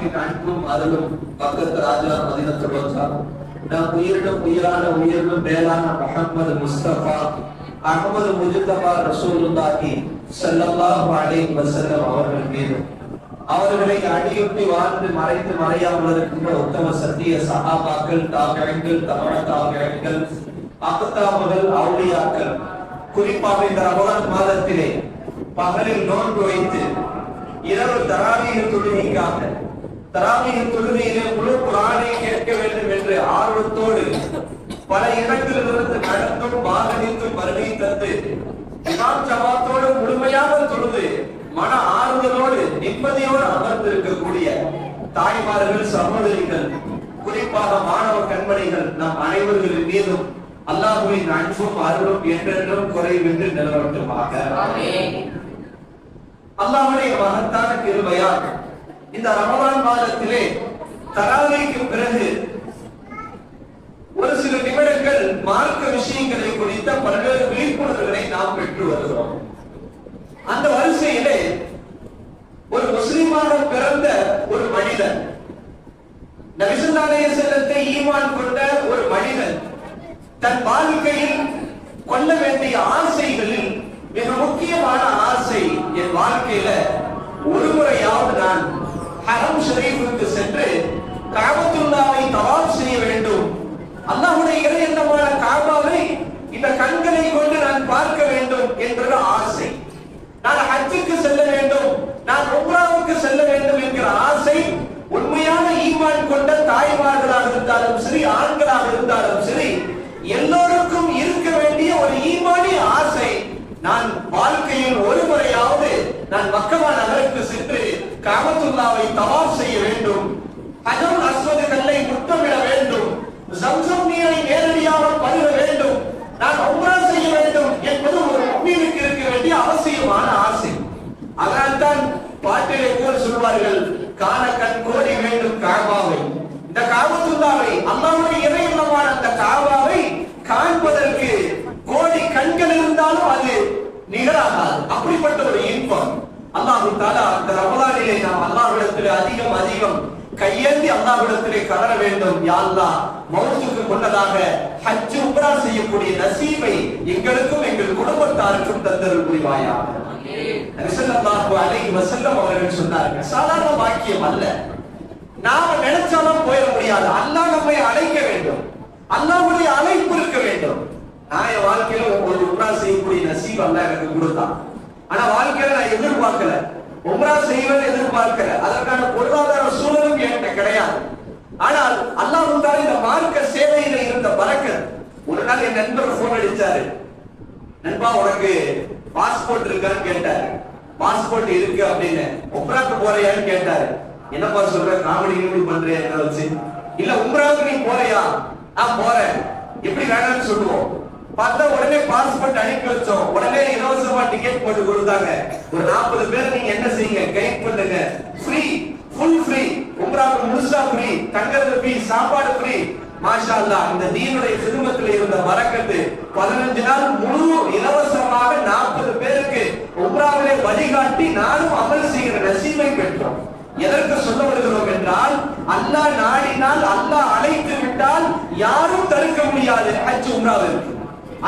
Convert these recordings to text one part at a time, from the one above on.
அல்லாஹ்வின் அன்பும் அருளும் பக்கத்து ராஜா மதீனத்துல் வஸா நம் உயிரினும் உயிரான உயிரினும் மேலான முஹம்மது முஸ்தபா அஹ்மது முஜ்தபா ரசூலுல்லாஹி ஸல்லல்லாஹு அலைஹி வஸல்லம் அவர்கள் மீது அவர்களை அடியொட்டி வாழ்ந்து மறைத்து மறையாமல் இருக்கின்ற உத்தம சத்திய சஹாபாக்கள் தாபிஈன்கள் தபஅ தாபிஈன்கள் அக்தாபுகள் அவுலியாக்கள் குறிப்பாக இந்த ரமலான் மாதத்திலே பகலில் நோன்பு வைத்து இரவு தராவீஹ் தொழுகைக்காக தராவீஹ் தொழுகையிலே முழு குர்ஆனை கேட்க வேண்டும் என்று ஆர்வத்தோடு பல இடங்களிலிருந்து நடந்தும் வாகனித்தும் வருகை தந்து இமாம் ஜமாத்தோடு முழுமையாக தொழுது மன ஆறுதலோடு நிம்மதியோடு அமர்ந்திருக்கக்கூடிய தாய்மார்கள் சகோதரிகள் குறிப்பாக மாணவ கண்மணிகள் நம் அனைவர்களின் மீதும் அல்லாஹ்வின் அன்பும் அருளும் என்றென்றும் குறைவின்றி நிலவட்டுமாக. அல்லாஹ்வுடைய மகத்தான கிருபையால் இந்த ரமலான் மாதத்திலே தராவீஹ்க்கு பிறகு ஒரு சில நிமிடங்கள் மார்க்க விஷயங்களை குறித்த பல்வேறு விழிப்புணர்வுகளை நாம் பெற்று வருகிறோம். அந்த வரிசையிலே ஒரு முஸ்லிமாக பிறந்த ஒரு மனிதன், நபி ஸல்லல்லாஹு அலைஹி வஸல்லத்தை ஈமான் கொண்ட ஒரு மனிதன் தன் வாழ்க்கையில் கொள்ள வேண்டிய ஆசைகளில் மிக முக்கியமான ஆசை, என் வாழ்க்கையில ஒரு முறையாவது நான் ஹரம் ஷரீஃபுக்கு சென்று கஅபத்துல்லாஹை தவாப் செய்ய வேண்டும், அல்லாஹ்வுடைய இறையன்னமான காபாவை இந்த கண்களை கொண்டு நான் பார்க்க வேண்டும் என்ற ஆசை, நான் ஹஜ்ஜுக்கு செல்ல வேண்டும், நான் உம்ராவுக்கு செல்ல வேண்டும் என்கிற ஆசை உண்மையான ஈமான் கொண்ட தாய்மார்களாக இருந்தாலும் சரி, ஆண்களாக இருந்தாலும் சரி, எல்லோருக்கும் இருக்க வேண்டிய ஒரு ஈமானிய ஆசை. நான் வாழ்க்கையில் ஒரு முறையாவது நான் மக்கா நகருக்கு சென்று கஅபத்துல்லாஹை தவாப் செய்ய வேண்டும், ஹஜருல் அஸ்வத் கல்லை முத்தமிட வேண்டும், ஜம்சம் நீரை நேரடியாக பருக வேண்டும், நான் உம்ரா செய்ய வேண்டும் என்பது ஒரு முஃமினுக்கு இருக்க வேண்டிய அவசியமான ஆசை. அதனால்தான் பாட்டிலே போல் சொல்வார்கள், காண கண் கோடி வேண்டும் காபாவை, இந்த கஅபத்துல்லாஹை அல்லாஹ்வுடைய இறையன்னமான அந்த காபாவை காண்பதற்கு கோடி கண்கள் இருந்தாலும் அது நிகராகாது. அப்படிப்பட்ட ஒரு இன்பம் அல்லாஹ் தஆலா இந்த ரமலானிலே நாம் அல்லாஹ்விடத்திலே அதிகம் கையேந்தி அல்லாஹ்விடத்திலே கதற வேண்டும், யா அல்லாஹ் மௌத்துக்கு முன்னதாக ஹஜ் உம்ரா செய்யக்கூடிய நசீபை எங்களுக்கும் எங்கள் குடும்பத்தாருக்கும் தந்தருள் புரிவாயாக. நபி ஸல்லல்லாஹு அலைஹி வஸல்லம் அவர்கள் சொன்னார்கள், சாதாரண வாக்கியம் அல்ல, நாம நினைச்சாலும் போயிட முடியாது, அல்லாஹ் நம்மை அழைக்க வேண்டும், அல்லாஹ்வுடைய அழைப்பு இருக்க வேண்டும். நான் என் வாழ்க்கையில ஒரு உம்ரா செய்யக்கூடிய நசீப் அல்லாஹ் எனக்கு கொடுத்தான், ஆனா வாழ்க்கையில நான் எதிர்பார்க்கல, உம்ரா செய்வது எதிர்பார்க்கல, அதற்கான பொருளாதார சூழலும் என்கிட்ட கிடையாது. ஆனால் அல்லாஹ் தஆலா இந்த மார்க்க சேவையில இருந்த பரக்கத். ஒரு நாள் என் நண்பர் போன் அடிச்சாரு, நண்பா உனக்கு பாஸ்போர்ட் இருக்கான்னு கேட்டாரு. பாஸ்போர்ட் இருக்கு அப்படின்னு. உம்ராக்கு போறியான்னு கேட்டாரு. என்னப்பா சொல்ற, காமெடி பண்றியா என்ன வச்சு? இல்ல உம்ராவுக்கு நீ போறியா? நான் போறேன். எப்படி வேணாம்னு சொல்லுவோம். பார்த்தா உடனே பாஸ்போர்ட் அனுப்பி வச்சோம், உடனே இலவசமா டிக்கெட் போட்டு கொடுத்தாங்க. ஒரு 40 பேர் நீங்க என்ன செய்யுங்க, கைட் பண்ணுங்க, ஃப்ரீ, ஃபுல் ஃப்ரீ, உம்ராவுக்கு முழுசா ஃப்ரீ, தங்கறது ஃப்ரீ, சாப்பாடு ஃப்ரீ. மாஷா அல்லாஹ், இந்த தீனுடைய சிறுமத்தில் இருந்த பரக்கத்து 15 நாள் முழு இலவசமாக 40 பேருக்கு உம்ராவிலே வழிகாட்டி நானும் அமல் செய்கிற நசீபை பெற்றோம். எதற்கு சொல்ல வருகிறோம் என்றால், அல்லாஹ் நாடினால், அல்லாஹ் அழைத்து விட்டால் யாரும் தடுக்க முடியாது. ஹஜ் உம்ராவிற்கு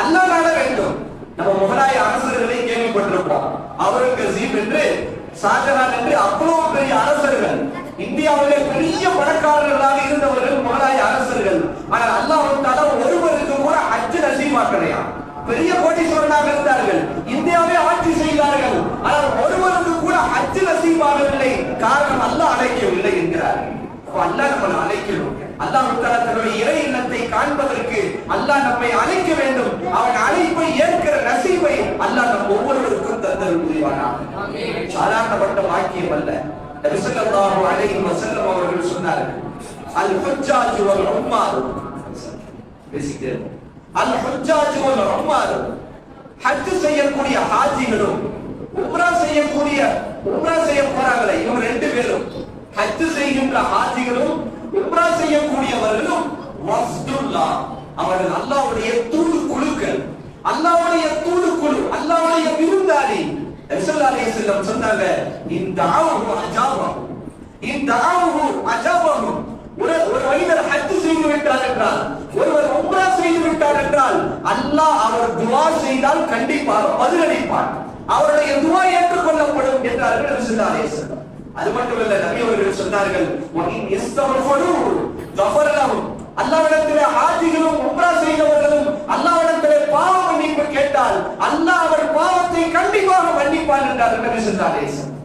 அல்லாஹ் நாட வேண்டும். நம்ம முகலாய அரசர்களை கேள்விப்பட்டிருப்போம், அவுரங்கசீப் என்று, ஷாஜஹான் என்று, அவ்வளவு பெரிய அரசர்கள், இந்தியாவிலே பெரிய பணக்காரர்களாக இருந்தவர்கள் முகலாய அரசர்கள். ஆனால் அல்லாஹ் தஆலா ஒருவருக்கு கூட ஹஜ் நசீபாக்கலையா. பெரிய கோடீஸ்வரனாக இருந்தார்கள், இந்தியாவை ஆட்சி செய்தார்கள், ஆனால் ஒருவருக்கு கூட ஹஜ் நசீபாகவில்லை. காரணம் அல்லாஹ் அழைக்கவில்லை என்கிறார். அல்லாஹ் நம்மை அழைக்கணும். அல்லாஹ் தஆலா தன்னுடைய இறை இல்லத்தை காண்பதற்கு அல்லாஹ் நம்மை அழைக்க வேண்டும். அவன் அழைப்பை ஏற்கிற நசீபை அல்லாஹ் நம் ஒவ்வொருவருக்கும் தந்தருள் புரிவானாக. சாதாரணப்பட்ட வாக்கியம் அல்ல. நபி ஸல்லல்லாஹு அலைஹி வஸல்லம் அவர்கள் சொன்னார்கள், அல் ஹுஜ்ஜாஜ் வல் உம்மார், பேசிக்கிறேன், அல் ஹுஜ்ஜாஜ் வல் உம்மார், ஹஜ் செய்யக்கூடிய ஹாஜிகளும் உம்ரா செய்ய போறாங்களே இவங்க ரெண்டு பேரும், ஹஜ் செய்கின்ற ஹாஜிகளும் உம்ரா செய்யக்கூடியவர்களும் வஃதுல்லாஹ், அவர்கள் அல்லாஹ்வுடைய தூதுக்குழுக்கள், அல்லாஹ்வுடைய தூதுக்குழு, அல்லாஹ்வுடைய விருந்தாளி. நபி ஸல்லல்லாஹு அலைஹி வஸல்லம் சொன்னாங்க, இந்த ஆவு அஜாபா, இந்த ஆவு மனிதர் ஹஜ் செய்து விட்டார் என்றால், ஒருவர் உம்ரா செய்து விட்டார் என்றால், அல்லாஹ் அவர் துஆ செய்தால் கண்டிப்பாக பதிலளிப்பார். அவருடைய துஆ ஏற்றுக்கொள்ளப்படும் என்றார்கள் நபி ஸல்லல்லாஹு அலைஹி வஸல்லம். அது மட்டுமல்ல, நபி அவர்கள் சொன்னார்கள், வஇன் யஸ்தக்ஃபிரு கஃபர லஹும். அல்லாஹ்விடத்திலே ஹாஜிகளும் உம்ரா செய்தவர்களும் அல்லாஹ்விடத்திலே பாவ மன்னிப்பு கேட்டால் அல்லாஹ் அவர் பாவத்தை கண்டிப்பாக மன்னிப்பான் என்றார்கள் நபி ஸல்லல்லாஹு அலைஹி வஸல்லம்.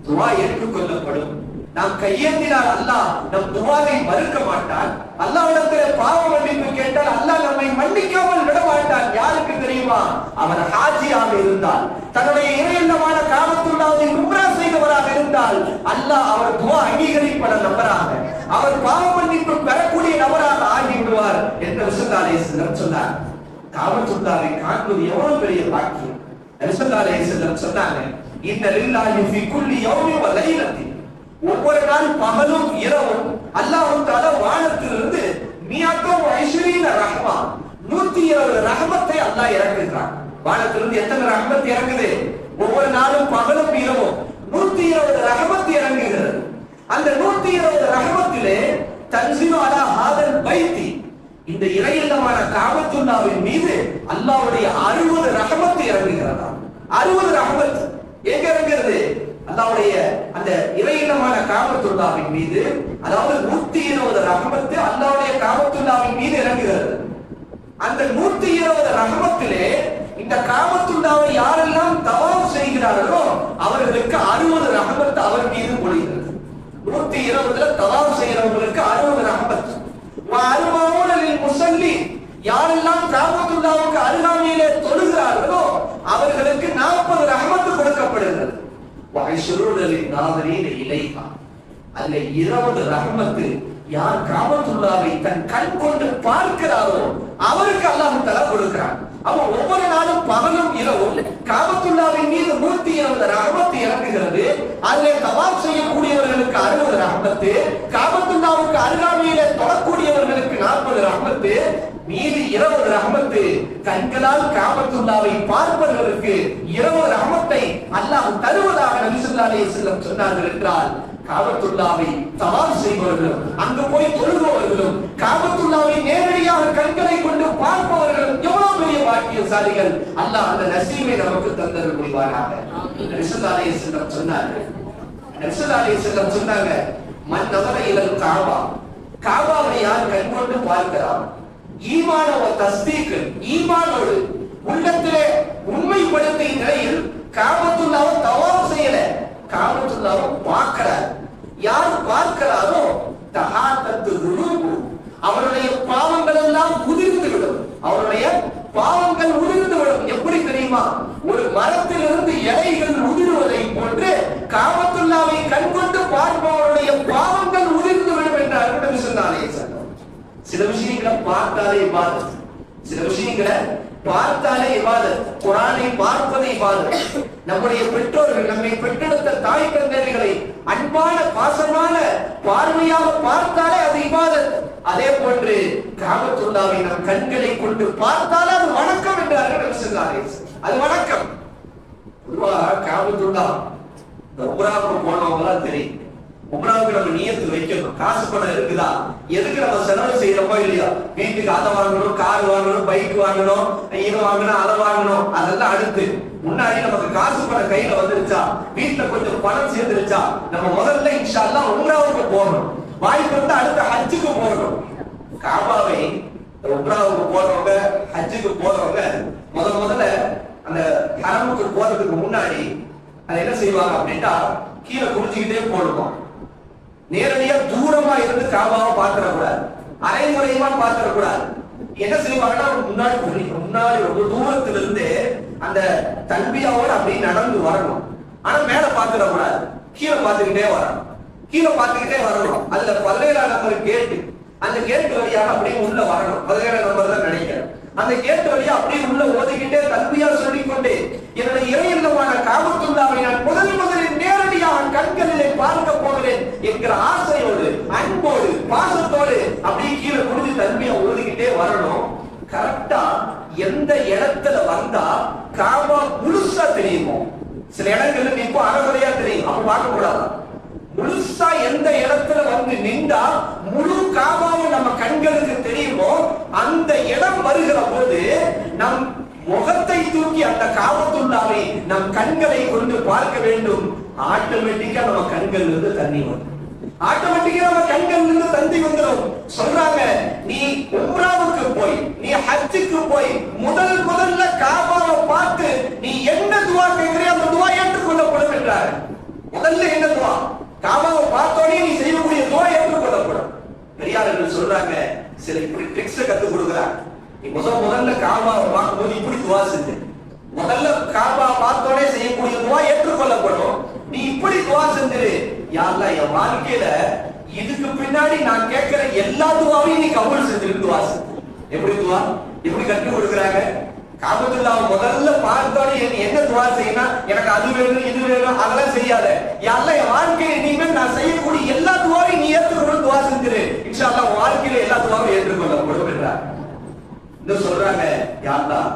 துஆ ஏற்றுக்கொள்ளப்படும். நாம் கையேந்தினால் அல்லாஹ் நம் துஆவை மறுக்க மாட்டான். அல்லாஹ்விடத்திலே பாவ மன்னிப்பு கேட்டால் அல்லாஹ் நம்மை மன்னிக்காமல் விட மாட்டான். யாருக்கு தெரியுமா? அவர் ஹாஜியாக இருந்தால், தன்னுடைய இறையில்லமான காபத்துல்லாஹ்வை உம்ரா செய்தவராக இருந்தால் அல்லாஹ் அவர் துஆ அங்கீகரிப்பட நபராக, அவர் பாவ மன்னிப்பு பெறக்கூடிய நபராக ஆகி விடுவார் என்று ஸல்லல்லாஹு அலைஹி வஸல்லம் சொன்னார். காபத்துல்லாஹ்வை காண்பது எவ்வளவு பெரிய பாக்கியம். ஸல்லல்லாஹு அலைஹி வஸல்லம் சொன்னாங்க, இன்ன லில்லாஹி ஃபீ குல்லி யௌமின் வ லைலத்தின். ஒவ்வொரு நாள் பகலும் இரவும் அல்லாஹ் தஆலா வானத்திலிருந்து மியாத்தோ ஐஸ்வரீன ரஹ்மா 120 ரஹ்மத்தை அல்லாஹ் இறக்குகிறான். வானத்திலிருந்து எத்தனை ரஹ்மத் இறங்குது? ஒவ்வொரு நாளும் பகலும் இரவும் 120 ரஹ்மத் இறங்குகிறது. அந்த 120 ரஹ்மத்திலே தன்ஸிலு அலா ஹாதல் பைத்தி, இந்த இறையில்லமான காபத்துல்லாஹ்வின் மீது அல்லாஹ்வுடைய 60 ரஹ்மத் இறங்குகிறதா. 60 ரஹ்மத் எங்க இறங்குகிறது? அல்லாஹ்வுடைய அந்த இறையில்லமான காபத்துல்லாஹ்வின் மீது, அதாவது 120 ரஹ்மத் அல்லாஹ்வுடைய காபத்துல்லாஹ்வின் மீது இறங்குகிறது. அந்த 120 ரஹ்மத்திலே இந்த காபத்துல்லாஹ்வை யாரெல்லாம் தவாஃப் செய்கிறார்களோ அவர்களுக்கு 60 ரஹ்மத் அவர் மீது பொழிகிறது. 120ல தவாஃப் செய்கிறவங்களுக்கு 60 ரஹ்மத். வ அர்மௌன லில் முஸல்லி, யாரெல்லாம் காபத்துல்லாஹ்வுக்கு அருகாமையிலே தொழுகிறார்களோ அவர்களுக்கு 40 ரஹ்மத் கொடுக்கப்படுகிறது. வ ஐஷுருன லில் நாஸரீன இலைஹா, அதுல 20 ரஹ்மத் யார் காபத்துல்லாஹ்வை தன் கண் கொண்டு பார்க்கிறாரோ அவருக்கு அல்லாஹ் தஆலா கொடுக்கிறான். அவன் ஒவ்வொரு நாளும் பகலும் இரவும் காபத்துல்லாஹ்வின் மீது 120 ரஹ்மத் இறங்குகிறது. அதிலே தவாஃப் செய்யக்கூடியவர்களுக்கு 60 ரஹ்மத், காபத்துல்லாஹ்வுக்கு அருகாமையிலே தொழக்கூடியவர்களுக்கு 40 ரஹ்மத், மீதி 20 ரஹ்மத் கண்களால் காபத்துல்லாஹ்வை பார்ப்பவர்களுக்கு 20 ரஹ்மத்தை அல்லாஹ் தருவதாக நபி ஸல்லல்லாஹு அலைஹி வஸல்லம் சொன்னார்கள் என்றால், காபத்துல்லாஹ்வை தவாஃப் செய்பவர்களும் அங்கு போய் தொழுபவர்களும் காபத்துல்லாஹ்வை நேரடியாக கண்களை கொண்டு பார்ப்பவர்களும் எவ்வளவு பெரிய பாக்கியசாலிகள். அல்லாஹ் அந்த நசீபை நமக்கு தந்தருள் புரிவாராக. நபி ஸல்லல்லாஹு அலைஹி வஸல்லம் சொன்னார்கள், நபி ஸல்லல்லாஹு அலைஹி வஸல்லம் சொன்னாங்க, மன் நஸர இலல் கஅபா, கஅபாவை யார் கண் கொண்டு பார்க்கிறார், ஈமான வ தஸ்தீக், ஈமானோடு உள்ளத்திலே உண்மைப்படுத்திய நிலையில் காபத்துல்லாஹ்வை தவாஃப் செய்யல, காபத்துல்லாஹ்வை பார்க்கிறார். யார் பார்க்கிறாரோ தஹாத்தத்து ருலூபு, அவருடைய பாவங்கள் எல்லாம் உதிர்ந்து விடும். அவருடைய பாவங்கள் உதிர்ந்து விடும். எப்படி தெரியுமா? ஒரு மரத்திலிருந்து இலைகள் உதிர்வதை போன்று காபத்துல்லாஹ்வை கண்கொண்டு பார்ப்பவருடைய பாவங்கள் உதிர்ந்து விடும் என்றார் நபி ஸல்லல்லாஹு அலைஹி வஸல்லம். சில விஷயங்களை பார்த்தாலே இபாதத், சில விஷயங்களை பார்த்தாலே இபாதத். குர்ஆனை பார்ப்பது இபாதத். நம்முடைய பெற்றோர்கள், நம்மை பெற்றெடுத்த தாய் தந்தையர்களை அன்பான பாசமான பார்வையாக பார்த்தாலே அது இபாதத். அதே போன்று காபத்துல்லாஹ்வை நம் கண்களை கொண்டு பார்த்தாலே அது வணக்கம் என்றார்கள் நபி ஸல்லல்லாஹு அலைஹி வஸல்லம். அது வணக்கம். பொதுவாக காபத்துல்லாஹ் உம்ராவுக்கு போனவங்க தெரியும். உம்ராவுக்கு நம்ம நியத்து வைக்கணும். காசு பணம் இருக்குதா, எதுக்கு நம்ம செலவு செய்யறோமோ இல்லையா, வீட்டுக்கு அதை வாங்கணும், கார் வாங்கணும், பைக் வாங்கணும், இது வாங்கணும், அதை வாங்கணும், அதெல்லாம் அடுத்து. முன்னாடி நமக்கு காசு பணம் கையில வந்துருச்சா, வீட்டுல கொஞ்சம் பணம் சேர்ந்துருச்சா, நம்ம முதல்ல இன்ஷா அல்லாஹ் உம்ராவுக்கு போகணும். வாய்ப்பு வந்து அடுத்த ஹஜ்ஜுக்கு போகணும். காபாவை உம்ராவுக்கு போறவங்க, ஹஜ்ஜுக்கு போறவங்க முதல்ல அந்த ஹரமுக்கு போறதுக்கு முன்னாடி அதை என்ன செய்வாங்க அப்படின்னா, கீழே குடிச்சுக்கிட்டே போடுவோம். நேரடியா தூரமா இருந்து காபாவை பார்த்திடக்கூடாது, அரைமுறையமா பார்த்திடக்கூடாது. என்ன செய்வாங்கன்னா, முன்னாடி ரொம்ப தூரத்துல இருந்து அந்த தல்பியாவோட அப்படி நடந்து வரணும். ஆனா மேல பார்த்திடக்கூடாது, கீழே பார்த்துக்கிட்டே வரணும், கீழே பார்த்துக்கிட்டே வரணும். அதுல 17ஆம் நம்பர் கேட்டு, அந்த கேட்டு வழியாக அப்படியே உள்ள வரணும். 17ஆம் நம்பர் தான் நினைக்கிறேன். அந்த கேட்டு வழியா அப்படியே உள்ள ஓதிக்கிட்டே தல்பியா சொல்லிக்கொண்டே என்னுடைய இறையில்லமான காபத்துல்லாஹ்வை நான் முதலில் நேரடியாக கண்களிலே பார்க்க போகிறேன் என்கிற ஆசையோடு, அன்போடு, பாசத்தோடு அப்படியே கீழே குடிஞ்சு தல்பியா ஓதிக்கிட்டே வரணும். கரெக்டா எந்த இடத்துல வந்தா காபா முழுசா தெரியுமோ, சில இடங்கள்ல இப்போ அறகுறையா தெரியும், அப்ப பார்க்க கூடாது. முழுசா எந்த இடத்துல வந்து நின்றா முழு காபா கண்களுக்கு தெரியுமோ அந்த இடம் வருகிற போது நம் முகத்தை தூக்கி அந்த காபத்துல்லாவை நம் கண்களை கொண்டு பார்க்க வேண்டும். ஆட்டோமேட்டிக்கா நம்ம கண்கள் இருந்து தண்ணி வரும். ஆட்டோமேட்டிக்கா நம்ம கண்கள் இருந்து தண்ணி வந்துடும். சொல்றாங்க, நீ உம்ராவுக்கு போய், நீ ஹஜ்ஜுக்கு போய் முதல்ல காபாவை பார்த்து நீ என்ன துவா கேட்கிறியோ அந்த துவா ஏற்றுக்கொள்ளப்படும் என்றார். முதல்ல என்ன துவா? காபாவை பார்த்தோடனே நீ செய்யக்கூடிய துவா ஏற்றுக்கொள்ளப்படும். பெரியார்கள் சொல்றாங்க, சில இப்படி ட்ரிக்ஸ் கத்து கொடுக்குறாங்க. நீ முதல்ல காபாவை பார்க்கும்போது இப்படி துவா செஞ்சு, முதல்ல காபா பார்த்தோடனே செய்யக்கூடிய துவா ஏற்றுக்கொள்ளப்படும். நீ இப்படி துவா செஞ்சிரு, யா அல்லாஹ் என் வாழ்க்கையில இதுக்கு பின்னாடி நான் கேட்கிற எல்லா துவாவையும் நீ கபூல் செஞ்சிரு துவா செஞ்சு. எப்படி துவா? எப்படி கற்றுக் கொடுக்குறாங்க? காபத்துல்லாஹ் முதல்ல பார்த்தோடனே என்ன துவா செய்யணும்? எனக்கு அது வேணும் இது வேணும் அதெல்லாம் செய்யாத. யா அல்லாஹ் என் வாழ்க்கையில இனிமேல் நான் செய்யக்கூடிய எல்லா துவாவையும் நீ ஏற்றுக்கொண்டு துவா செஞ்சிரு, இன்ஷா அல்லாஹ் உன் வாழ்க்கையில எல்லா துவாவையும் ஏற்றுக்கொள்ளப்படும் என்றார். இன்னும் சொல்றாங்க, யா அல்லாஹ்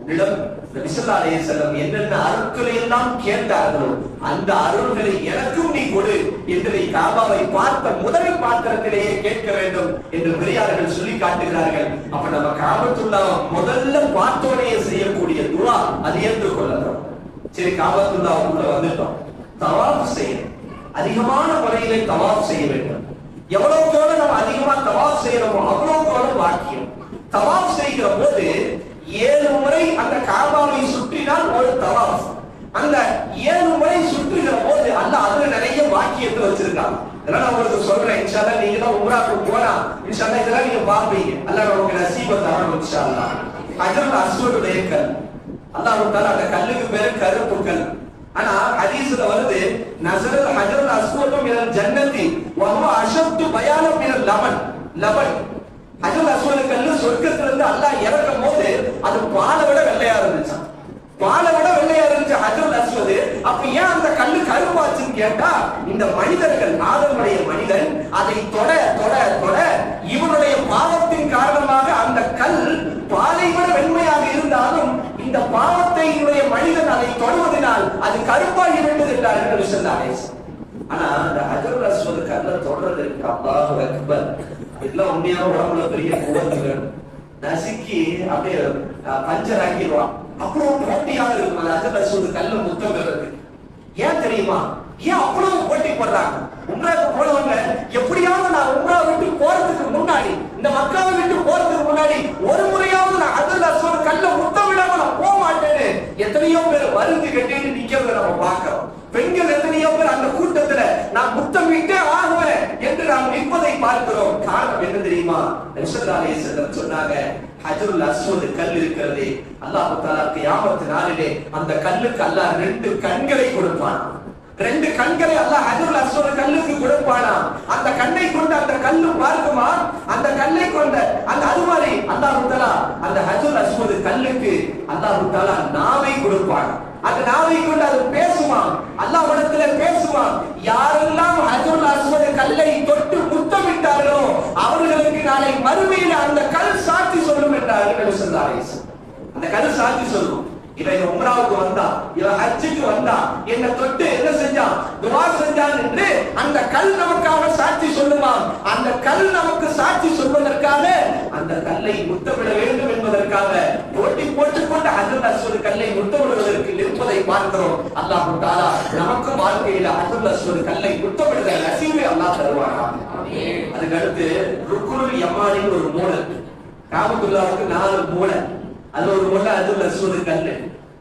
உன்னிடம் நபி ஸல்லல்லாஹு அலைஹி வஸல்லம் என்னென்ன அருட்களை எல்லாம் கேட்டார்களோ அந்த அருள்களை எனக்கும் நீ கொடு என்று காபாவை பார்த்த முதல் பாத்திரத்திலேயே கேட்க வேண்டும் என்று பெரியார்கள் சொல்லி காட்டுகிறார்கள். அப்ப நம்ம காபத்துல்லாஹ் முதல்ல பார்த்தோனே செய்யக்கூடிய துஆ அது ஏற்றுக்கொள்ளலாம். சரி, காபத்துல்லாஹ்வுக்குள்ள வந்துட்டோம், தவாஃப் செய்யணும். அதிகமான முறையிலே தவாஃப் செய்ய வேண்டும். எவ்வளவுக்கு எவ்வளவு நம்ம அதிகமா தவாஃப் செய்யறோமோ அவ்வளவுக்கு எவ்வளவு வாக்கியம். தவாஃப் செய்கிற போது 7 முறை அந்த காபாவை சுற்றினால் ஒரு தவாஃப். அந்த 7 முறை சுற்றுகிற போது அல்லாஹ் அதுல நிறைய வாக்கியத்தை வச்சிருக்கான். இதெல்லாம் நான் உங்களுக்கு சொல்றேன். இன்ஷா அல்லாஹ் நீங்க தான் உம்ராக்கு போனா இன்ஷா அல்லாஹ் இதெல்லாம் நீங்க பாப்பீங்க. அல்லாஹ் நமக்கு நசீப தரணும் இன்ஷா அல்லாஹ். ஹஜ்ருல் அஸ்வதுடைய கல், அல்லாஹ் தஆலா அந்த கல்லுக்கு பேரு கருப்பு கல். ஆனா ஹதீஸ்ல வருது, நஸரல் ஹஜ்ருல் அஸ்வது மினல் ஜன்னதி வ ஹுவ அஷத்து பயானம் மினல் லபன். லபன் ஹஜ்ருல் அஸ்வத் கல்லு சொர்க்கத்துல இருந்து அல்லாஹ் இறக்கும் போது அது பாலை விட வெள்ளையா இருந்துச்சு. பாலை விட வெள்ளையா இருந்துச்சு ஹஜ்ருல் அஸ்வத். அப்ப ஏன் அந்த கல்லு கருப்பாச்சுன்னு கேட்டா, இந்த மனிதர்கள், ஆதமுடைய மனிதன் அதை தொட தொட தொட இவனுடைய பாவத்தின் காரணமாக அந்த கல் பாலை விட வெண்மையாக இருந்தாலும் இந்த பாவத்தை மனிதன் அதை தொடுவதனால் அது கருப்பாகி விட்டது என்றார்கள் நபி ஸல்லல்லாஹு அலைஹி வஸல்லம். ஆனா அந்த ஹஜ்ருல் அஸ்வத் கல்ல தொடர்றதுக்கு அல்லாஹு அக்பர் இதெல்லாம் உண்மையான உடம்புல பெரிய குவத்துகள் நசுக்கி அப்படியே பஞ்சர் ஆக்கிடுவான். அவ்வளவு போட்டியாக இருக்கும் அந்த ஹஜ்ருல் அஸ்வத் கல்ல முத்தம் பெறுறது. ஏன் தெரியுமா? ஏன் அவ்வளவு போட்டி போடுறாங்க? உம்ராக்கு போனவங்க எப்படியாவது நான் உம்ரா விட்டு போறதுக்கு முன்னாடி, இந்த மக்காவை விட்டு போறதுக்கு முன்னாடி ஒரு முறையாவது நான் ஹஜ்ருல் அஸ்வத் கல்ல முத்தம் விடாம நான் போக மாட்டேன்னு எத்தனையோ பேர் வருந்து கட்டிட்டு நிக்கிறத நம்ம பார்க்கிறோம். பெண்கள் எத்தனையோ பேர் அந்த கூட்டத்துல நான் முத்தமிட்டே ஆகுவேன் என்று நாம் நிற்பதை பார்க்கிறோம். காரணம் என்ன தெரியுமா? நபி ஸல்லல்லாஹு அலைஹி வஸல்லம் சொன்னாங்க, ஹஜ்ருல் அஸ்வத் கல் இருக்கிறதே, அல்லாஹ் தஆலா கியாமத் நாளிலே அந்த கல்லுக்கு அல்லாஹ் 2 கண்களை கொடுப்பான். 2 கண்களை அல்லாஹ் ஹஜ்ருல் அஸ்வத் கல்லுக்கு கொடுப்பானா. அந்த கண்ணை கொண்டு அந்த கல்லு பார்க்குமா? அந்த கல்லை கொண்ட அந்த அது மாதிரி அல்லாஹ் தஆலா அந்த ஹஜ்ருல் அஸ்வத் கல்லுக்கு அல்லாஹ் தஆலா நாவை கொடுப்பான். அந்த நாவை கொண்டு அது பேசுமா, அல்லாஹ்விடத்திலே பேசுமா. யாரெல்லாம் ஹஜ்ருல் அஸ்வத் கல்லை தொட்டு முத்தமிட்டார்களோ அவர்களுக்கு நாளை மறுமையில் அந்த கல் சாட்சி சொல்லும் என்றார்கள் நபி ஸல்லல்லாஹு அலைஹி வஸல்லம். அந்த கல் சாட்சி சொல்லும், இவன் உம்ராவுக்கு வந்தா, இவன் ஹஜ்ஜுக்கு வந்தா, என்ன தொட்டு என்ன செஞ்சான், துஆ செஞ்சான் என்று அந்த கல் நமக்காக சாட்சி சொல்லுமா. அந்த கல் நமக்கு சாட்சி சொல்வதற்காக அந்த கல்லை முத்தமிட வேண்டும் என்பதற்காக போட்டி போட்டுக்கொண்டு ஹஜ்ருல் அஸ்வத் கல்லை முத்தமிடுவதற்கு நிற்பதை பார்க்கிறோம். அல்லாஹ் தஆலா நமக்கு வாழ்க்கையில ஹஜ்ருல் அஸ்வத் கல்லை முத்தமிடுகிற நசீபை அல்லாஹ் தருவானா. அதுக்கு அடுத்து ருக்குனுல் யமானின் ஒரு மூலை, காபத்துல்லாஹ்வுக்கு 4 மூலை, அது ஒரு மூலை ஹஜ்ருல் அஸ்வத் கல்லு,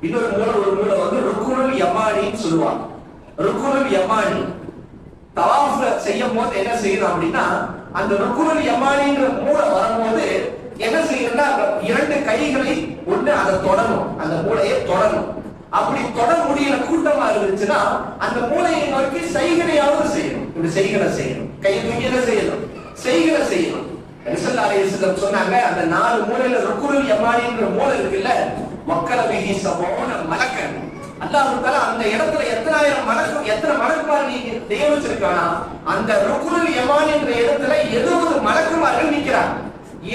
இன்னொரு மூலை வந்து ருக்குனுல் யமானின்னு சொல்லுவாங்க. ருக்குனுல் யமானி தவாஃப் செய்யும் போது என்ன செய்யணும் அப்படின்னா, அந்த ருக்குனுல் யமானின்ற மூலை வரும்போது என்ன செய்யணும்னா 2 கைகளை ஒண்ணு அதை தொடணும், அந்த மூலையை தொடணும். அப்படி தொட முடியல, கூட்டமா இருந்துச்சுன்னா அந்த மூலையை நோக்கி செய்களையாவது செய்யணும். இப்படி செய்கலை செய்யணும், கை தூக்கி என்ன செய்யணும், செய்கலை செய்யணும். நபி ஸல்லல்லாஹு அலைஹி வஸல்லம் சொன்னாங்க, அந்த 4 மூலையில ருக்குனுல் யமானின்ற மூலை இருக்குல்ல, மக்களபிஹி சபோன மலக்கன், அல்லாஹ் தஆலா அந்த இடத்துல எத்தனை மலக்குமார் நீங்க நியமிச்சிருக்கானா, அந்த ருக்குனுல் யமானின்ற இடத்துல 70 மலக்குமார்கள் நிக்கிறாங்க.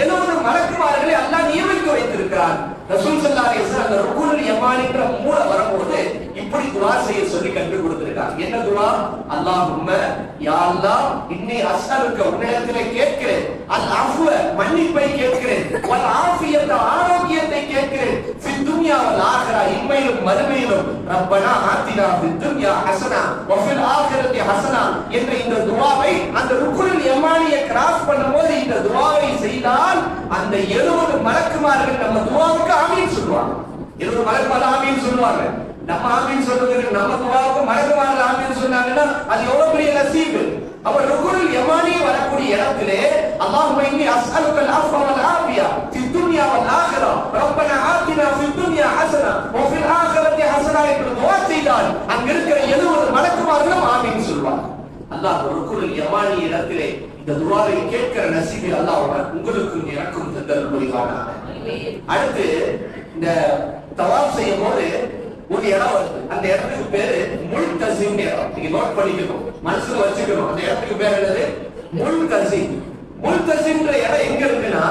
70 மலக்குமார்களை அல்லாஹ் நியமித்து வைத்திருக்கிறார். ரசூல் ஸல்லல்லாஹு அலைஹி வஸல்லம் அந்த ருக்குனுல் யமானின்ற மூலை வரும்போது இப்படி துஆ செய்ய சொல்லி கற்றுக் கொடுத்திருக்காங்க. என்ன துஆ? அல்லாஹும்ம யா அல்லாஹ் இன்னி அஸ்அலுக, உன்னிடத்திலே கேட்கிறேன், அல் அஃவ மன்னிப்பை கேட்கிறேன், வல் ஆஃபியத ஆரோக்கியத்தை கேட்கிறேன், ஃபித் துன்யா வல் ஆகிரா இம்மையிலும் மறுமையிலும், ரப்பனா ஆத்தினா ஃபித் துன்யா ஹஸனா வ ஃபில் ஆகிரத்தி ஹஸனா என்ற இந்த துஆவை அந்த ருக்குனுல் யமானியை கிராஸ் பண்ணும்போது இந்த துஆவை செய்தால் அந்த 70 மலக்குமார்கள் நம்ம துஆவுக்கு ஆமீன் சொல்லுவாங்க. 70 மலக்குமார்கள் ஆமீன் சொல்லுவாங்க. நம்ம ஆமீன் சொல்றதுக்கு நம்ம துஆவுக்கு மலக்குமார்கள் ஆமீன் சொன்னாங்கன்னா அது எவ்வளவு பெரிய நசீப். அப்ப ருக்குனுல் யமானி வரக்கூடிய இடத்திலே அல்லாஹும்ம இன்னி அஸ்அலுக்கல் அஃவ வல் ஆஃபியா ஃபித் துன்யா வல் ஆகிரா ரப்பனா ஆத்தினா ஃபித் துன்யா ஹஸனா வ ஃபில் ஆகிரத்தி ஹஸனா என்று துஆ செய்தால் அங்க இருக்கிற 70 மலக்குமார்களும் ஆமீன் சொல்வாங்க. அல்லாஹ் ருக்குனுல் யமானி இடத்திலே இந்த துஆவை கேட்கிற நசீபை அல்லாஹ் உங்களுக்கு எனக்கும் தந்தல் புரிவானாக. அடுத்து இந்த தவாப் செய்யும் போது ஒரு இடம் வருது. அந்த இடத்துக்கு பேரு முல்தஸிம் இடம். நீங்க நோட் பண்ணிக்கணும், மனசுல வச்சுக்கணும். அந்த இடத்துக்கு பேர் என்னது? முல்தஸிம். முல்தஸிம்ன்ற இடம் எங்க இருக்குன்னா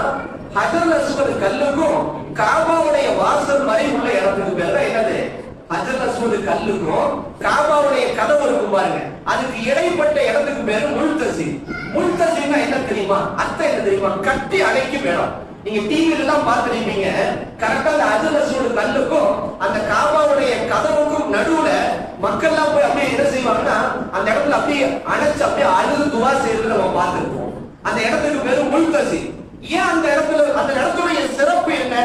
ஹஜர் அஸ்வத் கல்லுக்கும் காபாவுடைய வாசல் வரை உள்ள இடத்துக்கு பேர் என்னது? ஹஜர் அஸ்வத் கல்லுக்கும் காபாவுடைய கதவு இருக்கும் பாருங்க, அதுக்கு இடைப்பட்ட இடத்துக்கு பேரு முல்தஸிம். முல்தஸிம்னா என்ன தெரியுமா? அர்த்தம் என்ன தெரியுமா? கட்டி அணைக்கும் இடம். நீங்க டிவில எல்லாம் பாத்துறீங்க, கரெக்டா அந்த ஹஜர் அஸ்வத் கல்லுக்கும் அந்த காபாவுடைய கதவுக்கும் நடுவுல மக்கள் எல்லாம் போய் அப்படியே என்ன செய்வாங்கன்னா அந்த இடத்துல அப்படியே அணைச்சு அப்படியே அழுது துவா செய்யறத நம்ம பார்த்திருப்போம். அந்த இடத்துக்கு பேரு முல்தஸிம். ஏன் அந்த இடத்துடைய சிறப்பு என்ன?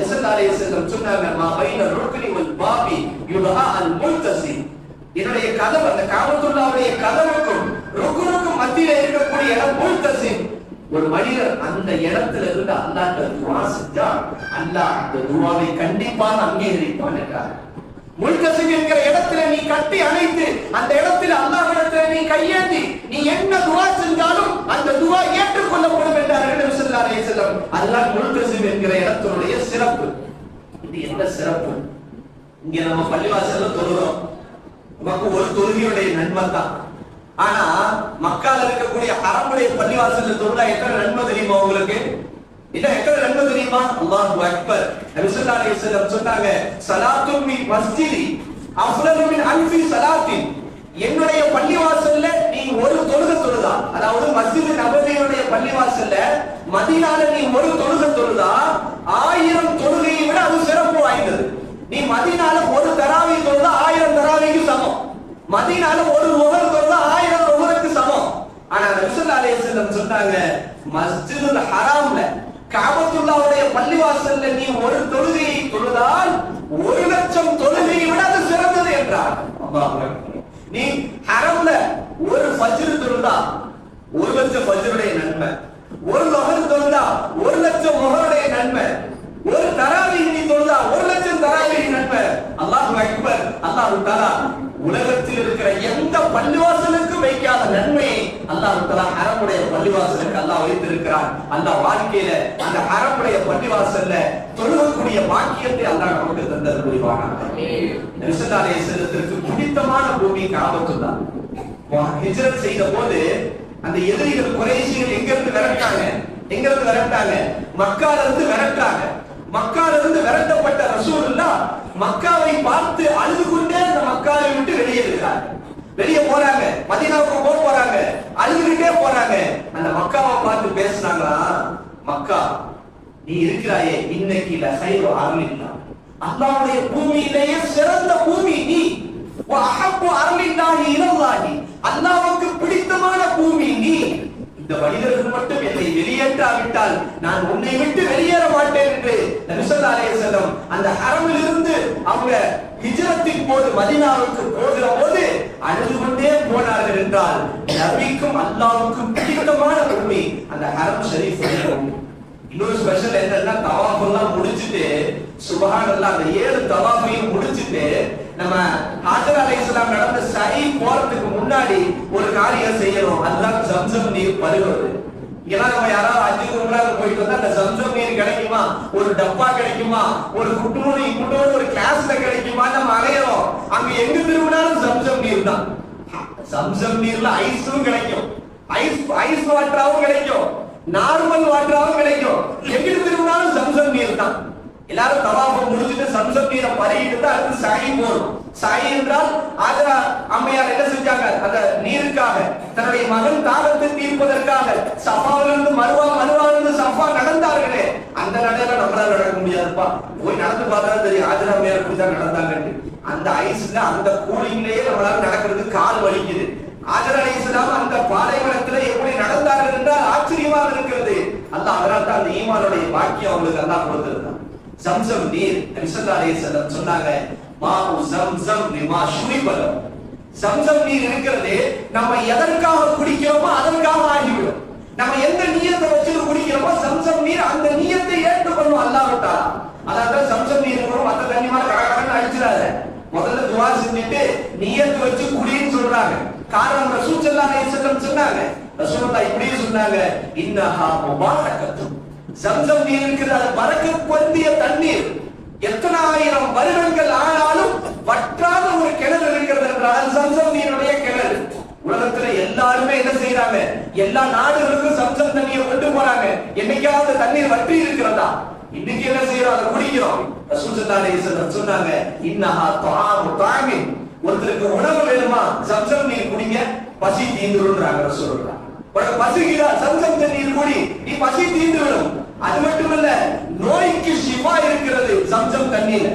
ஸல்லல்லாஹு அலைஹி வஸல்லம் சொன்னாங்க, மா பைன ருக்னி வல் பாபி யுதா அல் முல்தஸிம். என்னுடைய கதவு, அந்த காபத்துல்லாஹ்வுடைய கதவுக்கும் ருக்னுக்கும் மத்தியில இருக்கக்கூடிய இடம் முல்தஸிம். ஒரு மனிதர் அந்த இடத்துல இருந்து அல்லாஹ்ட்ட துஆ செஞ்சா அல்லாஹ் அந்த துஆவை கண்டிப்பாக அங்கீகரிப்பான் என்றார். முல்தஸிம் என்கிற இடத்துல நீ கட்டி அணைத்து அந்த இடத்துல அல்லாஹ்விடத்துல நீ கையேந்தி நீ என்ன துஆ செஞ்சாலும் அந்த துஆ ஏற்றுக்கொள்ளப்படும் என்றார்கள் நபி ஸல்லல்லாஹு அலைஹி வஸல்லம். அல்லாஹ் முல்தஸிம் என்கிற இடத்தினுடைய சிறப்பு. இது என்ன சிறப்பு? இங்க நம்ம பள்ளிவாசல்ல தொழுறோம், நமக்கு ஒரு தொழுகையுடைய நன்மை தான். ஆனா மக்கால இருக்கக்கூடிய ஹரமுடைய பள்ளிவாசல்ல தொழுதா எத்தனை நன்மை தெரியுமா உங்களுக்கு? என்ன எத்தனை நன்மை தெரியுமா? அல்லாஹு அக்பர். நபி ஸல்லல்லாஹு அலைஹி வஸல்லம் சொன்னாங்க, ஸலாத்து மின் மஸ்ஜிதி அஃலலு மின் அல்ஃபி ஸலாத்தின். என்னுடைய பள்ளிவாசல்ல நீ ஒரு தொழுகை தொழுதா, அதாவது மஸ்ஜித் நபவியுடைய பள்ளிவாசல்ல மதீனால நீ ஒரு தொழுகை தொழுதா 1000 தொழுகையை விட அது சிறப்பு வாய்ந்தது. நீ மதீனால ஒரு தராவி தொழுதா 1000 தராவிக்கு சமம். மதீனால ஒரு லுஹர் தொழுதா 1000 லுஹருக்கு சமம். ஆனா நபி ஸல்லல்லாஹு அலைஹி வஸல்லம் சொன்னாங்க, மஸ்ஜிதுல் ஹராம்ல காபத்துல்லாஹ்வுடைய பள்ளிவாசல்ல நீ ஒரு தொழுகையை தொழுதால் 1,00,000 தொழுகையை விட அது சிறந்தது என்றார். அல்லாஹ் அக்பர். நீ ஹரம்ல ஒரு ஃபஜ்ர் தொழுதா 1,00,000 ஃபஜ்ருடைய நன்மை, ஒரு லுஹர் தொழுதா 1,00,000 லுஹருடைய நன்மை, ஒரு தராவீஹ் நீ தொழுதா 1,00,000 தராவீஹ் நன்மை. அல்லாஹ் அக்பர். அல்லாஹ் தஆலா உலகத்தில் இருக்கிற எந்த பள்ளிவாசலுக்கும் வைக்காத நன்மையை அல்லாஹ் தஆலா ஹரமுடைய பள்ளிவாசலுக்கு அல்லாஹ் வைத்திருக்கிறான். அல்லாஹ் வாழ்க்கையில அந்த ஹரமுடைய பள்ளிவாசல்ல தொழுகக்கூடிய பாக்கியத்தை அல்லாஹ் நமக்கு தந்தல் புரிவானாக. நபி ஸல்லல்லாஹு அலைஹி வஸல்லத்திற்கு பிடித்தமான பூமி காபத்துல்லாஹ். ஹிஜ்ரத் செய்த போது அந்த எதிரிகள் குறைஷிகள் எங்க இருந்து விரட்டாங்க? மக்கால இருந்து விரட்டாங்க. மக்கால இருந்து விரட்டப்பட்ட ரசூலுல்லாஹ் மக்காவை பார்த்து அழுது கொண்டே அந்த மக்காவை விட்டு வெளியே போறாங்க. மதீனாவுக்கு போறாங்க, அழுதுகிட்டே போறாங்க. அந்த மக்காவை பார்த்து பேசுனாங்களா, மக்கா நீ இருக்கிறாயே இன்னைக்கு லஹைரு அர்லில்லாஹ், அல்லாஹ்வுடைய பூமியிலேயே சிறந்த பூமி நீ. வ அஹப்பு அர்லில்லாஹி இலல்லாஹி, அல்லாஹ்வுக்கு பிடித்தமான பூமி நீ. இந்த மனிதர்கள் மட்டும் என்னை வெளியேற்றாவிட்டால் நான் உன்னை விட்டு வெளியேற மாட்டேன் என்று நபி ஸல்லல்லாஹு அலைஹி வஸல்லம் அந்த ஹரமில் இருந்து அவங்க ஹிஜ்ரத்தின் போது மதீனாவுக்கு போகிற போது அழுது கொண்டே போனார்கள் என்றால் நபிக்கும் அல்லாஹ்வுக்கும் பிடித்தமான பூமி அந்த ஹரம் ஷரீஃப். இன்னொரு ஸ்பெஷல் என்னன்னா, தவாஃப் எல்லாம் முடிச்சிட்டு சுப்ஹானல்லாஹ் அந்த 7 தவாஃபையும் முடிச்சிட்டு நம்ம ஹஜர் அலைஹிஸ்ஸலாம் நடந்த சை போறதுக்கு முன்னாடி ஒரு காரியம் செய்யணும். அதுதான் ஜம்சம் நீர் பருகுறது. இதெல்லாம் நம்ம யாராவது ஹஜ்ஜுக்கு உம்ராவுக்கு போயிட்டு வந்தா அந்த ஜம்சம் நீர் கிடைக்குமா, ஒரு டப்பா கிடைக்குமா, ஒரு குட்டோடு ஒரு கிளாஸ்ல கிடைக்குமா நம்ம அலையறோம். அங்க எங்க திரும்பினாலும் ஜம்சம் நீர் தான். ஜம்சம் நீர்ல ஐஸும் கிடைக்கும், ஐஸ் வாட்டராவும் கிடைக்கும், நார்மல் வாட்டராவும் கிடைக்கும். எங்கிட்டு திரும்பினாலும் ஜம்சம் நீர் தான். எல்லாரும் தவாஃப் முடிச்சிட்டு ஜம்சம் நீரை பருகிட்டு தான் அடுத்து சை போறோம். சாய் என்றால் ஆஜரா அம்மையார் என்ன செஞ்சாங்க? அந்த நீருக்காக தன்னுடைய மகன் தாகத்தை தீர்ப்பதற்காக சஃபாவிலிருந்து மருவா, மருவாவிலிருந்து சஃபா நடந்தார்களே, அந்த நடையில நம்மளால நடக்க முடியாதுப்பா. போய் நடந்து பார்த்தா தெரியும் ஆஜரா அம்மையார் இப்படிதான் நடந்தாங்க. அந்த ஐஸ்ல அந்த கூலிங்லயே நம்மளால நடக்கிறதுக்கு கால் வலிக்குது. ஆஜர் அலைஹிஸ்ஸலாம் அந்த பாலைவனத்துல எப்படி நடந்தார்கள் என்றால் ஆச்சரியமாக இருக்கிறது. அல்லாஹ் அதனால தான் அந்த ஈமானுடைய பாக்கியம் அவங்களுக்கு அல்லாஹ் கொடுத்திருந்தான். ஜம்சம் நீர் நபி ஸல்லல்லாஹு அலைஹி வஸல்லம் சொன்னாங்க, மாஉ ஜம்சம் லிமா ஷுரிபல. ஜம்சம் நீர் இருக்கிறது நம்ம எதற்காக குடிக்கிறோமோ அதற்காக ஆகிவிடும். நம்ம எந்த நியத்தை வச்சு குடிக்கிறோமோ ஜம்சம் நீர் அந்த நியத்தை ஏற்றுக்கொள்ளும் அல்லாஹ் தஆலா. அதாவது ஜம்சம் நீர் கூட மத்த தண்ணி மாதிரி கடகடன்னு அடிச்சிடாத. முதல்ல துஆ செஞ்சுட்டு நியத்து வச்சு குடின்னு சொல்றாங்க. காரணம் ரசூல் ஸல்லல்லாஹு அலைஹி வஸல்லம் சொன்னாங்க. ரசூலுல்லாஹ் இப்படி சொன்னாங்க, இன்னஹா முபாரகத்து. ஜம்சம் நீர் இருக்கிறது அது பரக்கத் பொருந்திய தண்ணீர். எத்தனை ஆயிரம் வருடங்கள் ஆனாலும் வற்றாத ஒரு கிணறு இருக்கிறது என்றால் ஜம்சம் நீருடைய கிணறு. உலகத்துல எல்லாருமே என்ன செய்யறாங்க? எல்லா நாடுகளுக்கும் ஜம்சம் தண்ணியை கொண்டு போறாங்க. என்னைக்காவது தண்ணீர் வற்றி இருக்கிறதா? இன்னைக்கு என்ன செய்யறோம்? அதை குடிக்கிறோம். ரசூல் ஸல்லல்லாஹு அலைஹி வஸல்லம் சொன்னாங்க, இன்னஹா துஆமு தாமின். ஒருத்தருக்கு உணவு வேணுமா? ஜம்சம் நீர் குடிங்க, பசி தீந்துரும்ன்றாங்க ரசூலுல்லாஹ். உனக்கு பசிக்குதா? ஜம்சம் தண்ணீர் குடி, நீ பசி தீந்துவிடும். அது மட்டுமல்ல, நோய்க்கு ஷிஃபா இருக்கிறது ஜம்சம் தண்ணீர்.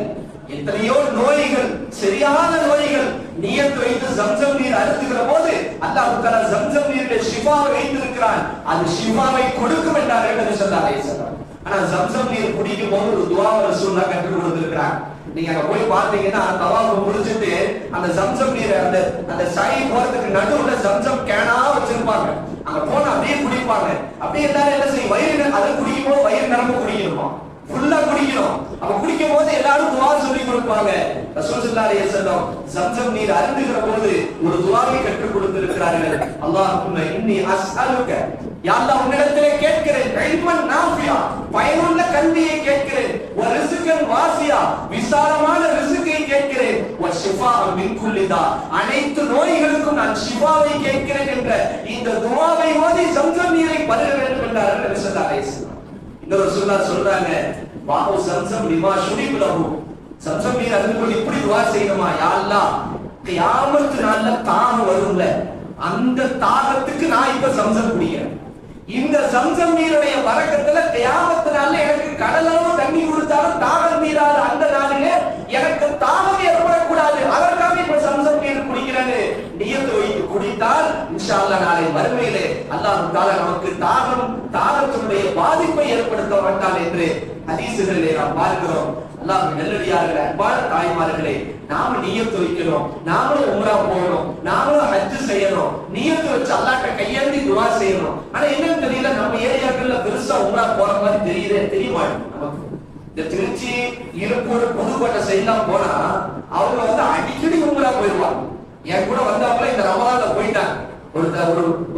எத்தனையோ நோய்கள், சரியான நோய்கள் நியத் வைத்து ஜம்சம் நீர் அருந்துகிற போது அல்லாஹ் தஆலா ஜம்சம் நீரிலே ஷிஃபாவை வைத்திருக்கிறான். அது ஷிஃபாவை கொடுக்கும் என்றார்கள் நபி ஸல்லல்லாஹு அலைஹி வஸல்லம். ஆனா ஜம்சம் நீர் குடிக்கும் போது ஒரு துஆவை ரசூலுல்லாஹ் கற்றுக் கொடுத்திருக்கிறாங்க. நீங்க அங்க போய் பாத்தீங்கன்னா தவாஃப் முடிச்சிட்டு அந்த ஜம்சம் நீரை அந்த சாய் போறதுக்கு நடுவுல ஜம்சம் கேனா வச்சிருப்பாங்க. அங்க போனா அப்படியே குடிப்பாங்க. அப்படியே எல்லாரும் என்ன செய்யும்? வயிறு அதை குடிக்கும் போது வயிறு நிரம்ப குடிக்கணுமா? ஃபுல்லா குடிக்கணும். அப்ப குடிக்கும் போது எல்லாரும் துஆ சொல்லி கொடுப்பாங்க. ரசூல் ஸல்லல்லாஹு அலைஹி வஸல்லம் ஜம்சம் நீர் அருந்துகிற போது ஒரு துஆவை கற்றுக் கொடுத்திருக்கிறார்கள். அல்லாஹும்ம இன்னி அஸ்அலுக, யா அல்லாஹ் உன்னிடத்திலே கேட்கிறேன், இல்மன் நாஃபியா, பயனுள்ள கல்வியை கேட்கிறேன், வ ரிஸ்கன் வாசியா, விசாலமான ரிஸ்கை கேட்கிறேன், வ ஷிஃபா மின் குல்லி தா, அனைத்து நோய்களுக்கும் நான் ஷிஃபாவை கேட்கிறேன் என்ற இந்த துஆவை ஓதி ஜம்சம் நீரை பருக வேண்டும் என்றார்கள் நபி ஸல்லல்லாஹு அலைஹி வஸல்லம். இந்த ரசூலுல்லாஹ் சொல்றாங்க, வாஹு ஜம்சம் லிமா ஷுரிபலஹு. ஜம்சம் நீர் அருந்தும்போது இப்படி துஆ செய்யணுமா? யா அல்லாஹ், கியாமத் நாள்ல தாகம் வரும்ல, அந்த தாகத்துக்கு நான் இப்ப ஜம்சம் குடிக்கிறேன். இந்த ஜம்சம் நீருடைய பரக்கத்துல கியாமத் நாள்ல எனக்கு கடலளவு தண்ணி கொடுத்தாலும் தாகம் நீராது அந்த நாளிலே எனக்கு தாகம் ஏற்படக்கூடாது. அதற்காக இப்ப ஜம்சம் நீர் குடிக்கிறேன்னு நியத்து வைத்து குடித்தால் இன்ஷா அல்லாஹ் நாளை மறுமையிலே அல்லாஹ் தஆலா நமக்கு தாகத்தினுடைய பாதிப்பை ஏற்படுத்த மாட்டான் என்று ஹதீசுகளிலே நாம் பார்க்கிறோம். அல்லாஹ் நல்லடியார்களே, அன்பான தாய்மார்களே, நாம நியத்து வைக்கணும். நாமளும் உம்ரா போகணும், நாமளும் ஹஜ் செய்யணும். நியத்து வச்சு அல்லாஹ்ட்ட கையேந்தி துஆ செய்யணும். ஆனா என்னன்னு தெரியல, நம்ம ஏரியாக்கள்ல பெருசா உம்ரா போற மாதிரி தெரிய மாட்டேங்குது நமக்கு. இந்த திருச்சி, ஈரோடு, புதுக்கோட்டை சைட்லாம் போனா அவங்க அடிக்கடி உம்ரா போயிடுவாங்க. என் கூட வந்தவங்கள இந்த ரமலான்ல போயிட்டாங்க.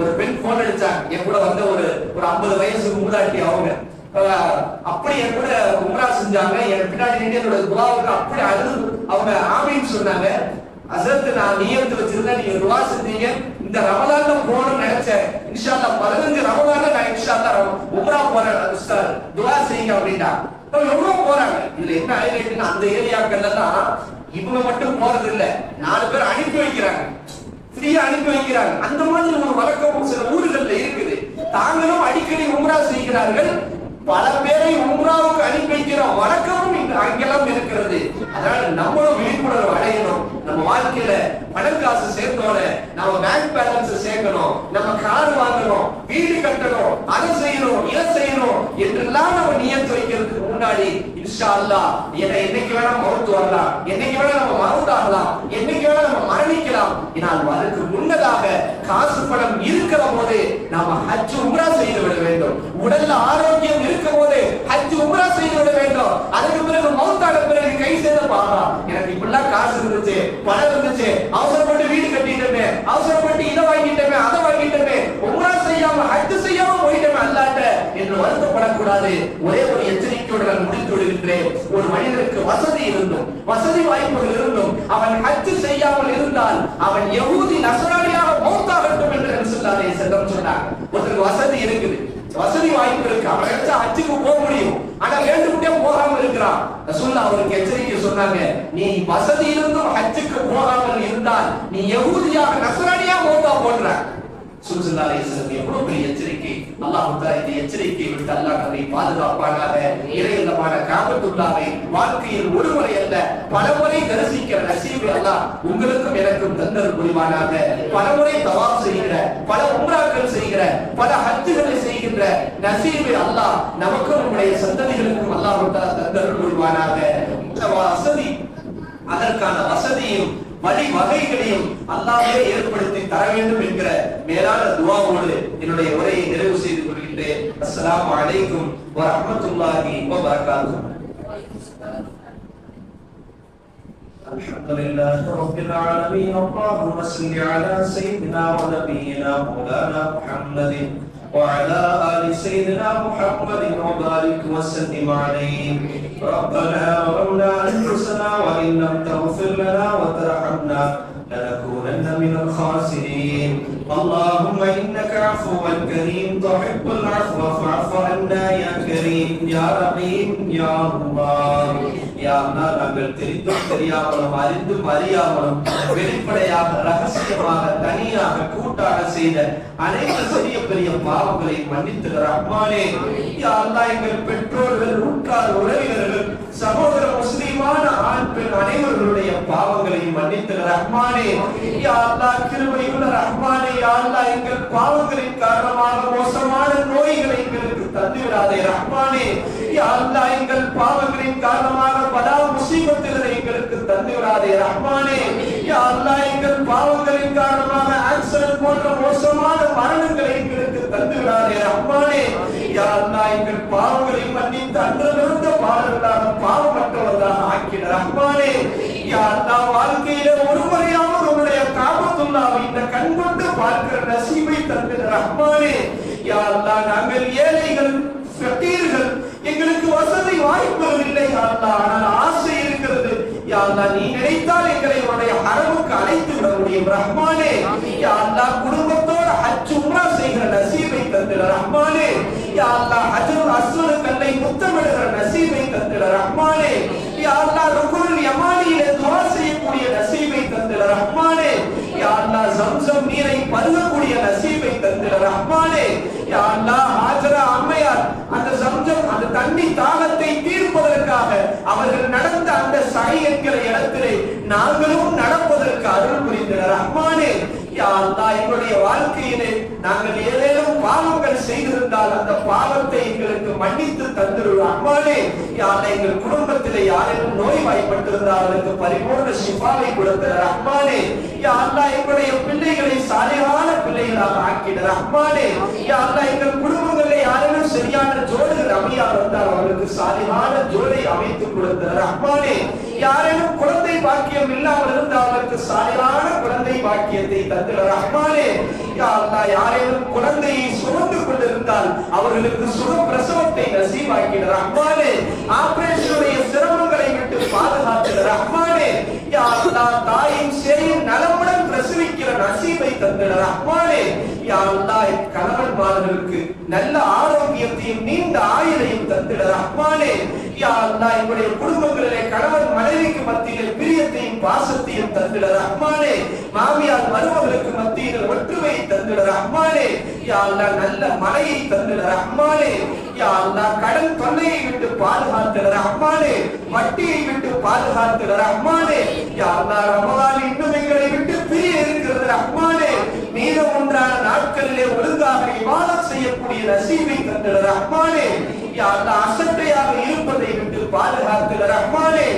ஒரு பெண் போன் அடிச்சாங்க. என் கூட வந்த ஒரு 50 வயசு மூதாட்டி அவங்க அப்படி என் கூட உம்ரா செஞ்சாங்க. என் பின்னாடி நின்று என்னோட துஆவுக்கு அப்படி அழுது அவங்க ஆமீன் சொன்னாங்க. ஹஸரத், நான் நியத்து வச்சிருந்தேன், நீங்க துஆ செஞ்சீங்க, இந்த ரமலான்ல போகணும்னு நினைச்சேன். இன்ஷா அல்லாஹ் 15 ரமலான்ல நான் இன்ஷா அல்லாஹ் உம்ரா போறேன் உஸ்தாத், துஆ செய்யுங்க அப்படின்னா. எவ்வளவு போறாங்க. இதுல என்ன ஹைலைட்னா, அந்த ஏரியாக்கள்ல தான் இவங்க மட்டும் போறது இல்ல, 4 பேர் அனுப்பி வைக்கிறாங்க, ஃப்ரீயா அனுப்பி வைக்கிறாங்க. அந்த மாதிரி ஒரு வழக்கம் சில ஊர்கள்ல இருக்குது. தாங்களும் அடிக்கடி உம்ரா செய்கிறார்கள். பல பேரை உம்ராவுக்கு அனுப்பி வைக்கிற வழக்கமும் இங்கு அங்கெல்லாம் இருக்கிறது. அதனால நம்மளும் விழிப்புணர்வு அடையணும். நம்ம வாழ்க்கையில பணக்காசு சேர்த்தோட நம்ம பேங்க் பேலன்ஸ் சேர்க்கணும், நம்ம கார் வாங்கணும், வீடு கட்டணும், அதை செய்யணும், இதை செய்யணும் என்றெல்லாம் நம்ம நியத்து வைக்கிறதுக்கு முன்னாடி இன்ஷா அல்லாஹ் என்னைக்கு வேணா மௌத் வரலாம், என்னைக்கு வேணா நம்ம மௌத் ஆகலாம், என்னைக்கு வேணா நம்ம மரணிக்கலாம். ஆனால் அதற்கு முன்னதாக காசு பணம் இருக்கிற போது நாம ஹஜ் உம்ரா செய்து விட வேண்டும். உடல்ல ஆரோக்கியம் இருக்கும் போது ஹஜ் உம்ரா செய்து விட வேண்டும். அதுக்கு பிறகு மௌத்தான பிறகு கை செய்த பாரா, எனக்கு இப்படிலாம் காசு இருந்துச்சு, பணம் இருந்துச்சு, அவசரப்பட்டு வீடு கட்டிட்டோமே, அவசரப்பட்டு இதை வாங்கிட்டோமே, அதை வாங்கிட்டோமே, உம்ரா செய்யாம ஹஜ் செய்யாம போயிட்டோமே அல்லாஹ்ட்ட என்று வருத்தப்படக்கூடாது. ஒரே ஒரு எச்சரிக்கையோடு நான் முடித்து விடுகின்றேன். ஒரு மனிதனுக்கு வசதி இருந்தும், வசதி வாய்ப்புகள் இருந்தும் அவன் ஹஜ் செய்யாமல் இருந்தால் அவன் யஹூதி நஸ்ரானியாக மௌத்தாகட்டும் என்று ரசூலுல்லாஹி அலைஹி வஸல்லம் சொன்னார். ஒருத்தருக்கு வசதி இருக்குது, வசதி வாய்ப்பு இருக்கு, அவன் நினைச்சா ஹஜ்ஜுக்கு போக முடியும். ஆனா வேண்டும்னே போகாம இருக்கிறான். ரசூலுல்லாஹ் அவருக்கு எச்சரிக்கை சொன்னாங்க, நீ வசதி இருந்தும் ஹஜ்ஜுக்கு போகாமல் இருந்தால் நீ யஹூதியாக நஸ்ரானியா மௌத்தா போன்ற. ஸல்லல்லாஹு அலைஹி வஸல்லம் எவ்வளவு பெரிய எச்சரிக்கை! அல்லாஹ் தஆலா இந்த எச்சரிக்கையை விட்டு அல்லாஹ் நம்மை பாதுகாப்பானாக. இறையில்லமான காபத்துல்லாஹை வாழ்க்கையில் ஒரு முறை அல்ல பலமுறை தரிசிக்கிற நசீபை அல்லாஹ் உங்களுக்கும் எனக்கும் தந்தல் புரிவானாக. பலமுறை தவாப் செய்கிற, பல உம்ராக்கள் செய்கிற, பல ஹஜ்ஜுகளை செய்கின்ற நசீபை அல்லாஹ் நமக்கும் நம்முடைய சந்ததிகளுக்கும் அல்லாஹ் தஆலா தந்தல் புரிவானாக. இந்த வசதி, அதற்கான வசதியும் வழி வகைகளையும் அல்லாஹ்வே ஏற்படுத்தி தர வேண்டும் என்கிற மேலான துஆவோடு என்னுடைய உரையை நிறைவு செய்து கொள்கின்றேன். அஸ்ஸலாமு அலைக்கும் வ ரஹ்மத்துல்லாஹி வ பரகாத்துஹு. அல்ஹம்துலில்லாஹி ரப்பில் ஆலமீன். அல்லாஹும்ம ஸல்லி அலா ஸய்யிதினா வ நபியினா மௌலானா முஹம்மதின் وعلى آل سيدنا محمد وبارك وسلم عليه. ربنا ظلمنا أنفسنا وإن لم تغفر لنا وترحمنا لنكونن من الخاسرين. اللهم إنك عفو كريم تحب العفو فاعف عنا يا كريم يا رحيم يا الله. யா அல்லாஹ், நாங்கள் தெரிந்தும் தெரியாமலும் அறிந்தும் அறியாமலும் வெளிப்படையாக ரகசியமாக தனியாக கூட்டாக செய்த அனைத்து சிறிய பெரிய பாவங்களை மன்னித்து ரஹ்மானே. யா அல்லாஹ், எங்கள் பெற்றோர்கள், உற்றார் உறவினர்கள், சகோதர முஸ்லிமான ஆண் பெண் அனைவர்களுடைய பாவங்களை மன்னித்து ரஹ்மானே. யா அல்லாஹ், கிருபையுள்ள ரஹ்மானே. யா அல்லாஹ், எங்கள் பாவங்களின் காரணமாக மோசமான நோய்களை எங்களுக்கு தந்துவிடாதே ரஹ்மானே. யா அல்லாஹ், எங்கள் பாவங்களின் காரணமாக பலா முசீபத்துகளை எங்களுக்கு தந்துவிடாதே ரஹ்மானே. யா அல்லாஹ், எங்கள் பாவங்களின் காரணமாக ஆக்சிடென்ட் போன்ற மோசமான மரணங்களை எங்களுக்கு தந்துவிடாதே ரஹ்மானே. யா அல்லாஹ், எங்கள் பாவங்களை மன்னித்து அன்றிலிருந்த பாவங்களாக பாவமற்றவர்களாக ஆக்கிட ரஹ்மானே. யா அல்லாஹ், வாழ்க்கையில ஒரு முறையாவது உன்னுடைய காபத்துல்லாஹை இந்த கண் கொண்டு பார்க்கிற நசீபை தந்திட ரஹ்மானே. யா அல்லாஹ், நாங்கள் ஏழைகள், ஃபகீர்கள், எங்களுக்கு வசதி வாய்ப்புகள் இல்லை யா அல்லாஹ், ஆனால் ஆசை இருக்கிறது. யா அல்லாஹ், நீ நினைத்தால் எங்களை உன்னுடைய ஹரமுக்கு அழைத்து விட முடியும் ரஹ்மானே. யா அல்லாஹ், குடும்பத்தோட ஹஜ் உம்ரா செய்கிற நசீபை தந்திட ரஹ்மானே. யா அல்லாஹ், ஹஜ்ருல் அஸ்வத் கல்லை முத்தமிடுகிற நசீபை தந்திட ரஹ்மானே. யா அல்லாஹ், ருக்குனுல் யமானியிலே துஆ செய்யக்கூடிய நசீபை தந்திட ரஹ்மானே. யா அல்லாஹ், ஜம்ஸம் நீரை பருகக்கூடிய நசீபை தந்திட ரஹ்மானே. யா அல்லாஹ், ஹாஜரா அம்மையார் அந்த ஜம்ஸம் அந்த தண்ணி தாகத்தை தீர்ப்பதற்காக அவர்கள் நடந்த அந்த சஹி என்கிற இடத்திலே நாங்களும் நடப்பதற்கு அருள் புரிந்திட ரஹ்மானே. யா அல்லாஹ், எங்களுடைய வாழ்க்கையிலே நாங்கள் ஏதேனும் பாவங்கள் செய்திருந்தால் அந்த பாவத்தை எங்களுக்கு மன்னித்து தந்திரு ரஹ்மானே. யா அல்லாஹ், எங்கள் குடும்பத்திலே யாரேனும் நோய்வாய்ப்பட்டிருந்தால் அதற்கு பரிபூர்ண ஷிஃபாவை கொடுத்த ரஹ்மானே. யா அல்லாஹ், எங்களுடைய பிள்ளைகளை சாலிஹான பிள்ளைகளாக ஆக்கிட ரஹ்மானே. யா அல்லாஹ், எங்கள் குடும்பங்களிலே யாரேனும் சரியான ஜோடிகள் அமையாது வந்தால் அவர்களுக்கு சாலிஹான ஜோடை அமைத்து கொடுத்த ரஹ்மானே. யாரேனும் குழந்தை பாக்கியம் இல்லாமல் இருந்தால் அவர்களுக்கு சாலிஹான குழந்தை பாக்கியத்தை தந்திட ரஹ்மானே. யா அல்லாஹ், யாரேனும் குழந்தையை சுமந்து கொண்டிருந்தால் அவர்களுக்கு சுக பிரசவத்தை நசீபாக்கிட ரஹ்மானே. ஆபரேஷனுடைய சிரமங்களை விட்டு பாதுகாத்திட ரஹ்மானே. யா அல்லாஹ், தாயின் சேயின் நலமுடன் பிரசவிக்கிற நசீபை தந்திட ரஹ்மானே. யா அல்லாஹ், கணவன்மார்களுக்கு நல்ல ஆரோக்கியத்தையும் நீண்ட ஆயுளையும் தந்திட ரஹ்மானே. யா அல்லாஹ், எங்களுடைய குடும்பங்களிலே கணவன் மனைவிக்கு மத்தியில் பிரியத்தையும் பாசத்தையும் தந்திட ரஹ்மானே. மாமியார் மருமகளுக்கு மத்தியில் ஒற்றுமையை தந்திட ரஹ்மானே. யா அல்லாஹ், நல்ல மழையை தந்திட ரஹ்மானே. யா அல்லாஹ், கடன் தொல்லையை விட்டு பாதுகாத்திட ரஹ்மானே. வட்டியை விட்டு பாதுகாத்திட ரஹ்மானே. யா அல்லாஹ், ரமலான் இன்னும் எங்களை விட்டு பிரிய இருக்கிறது ரஹ்மானே. மீதம் ஒன்றான நாட்களிலே ஒழுங்காக இபாதத் செய்யக்கூடிய நசீபை தந்திட ரஹ்மானே. யா அல்லாஹ், அசட்டையாக இருப்பதை விட்டு பாதுகாத்திட ரஹ்மானே.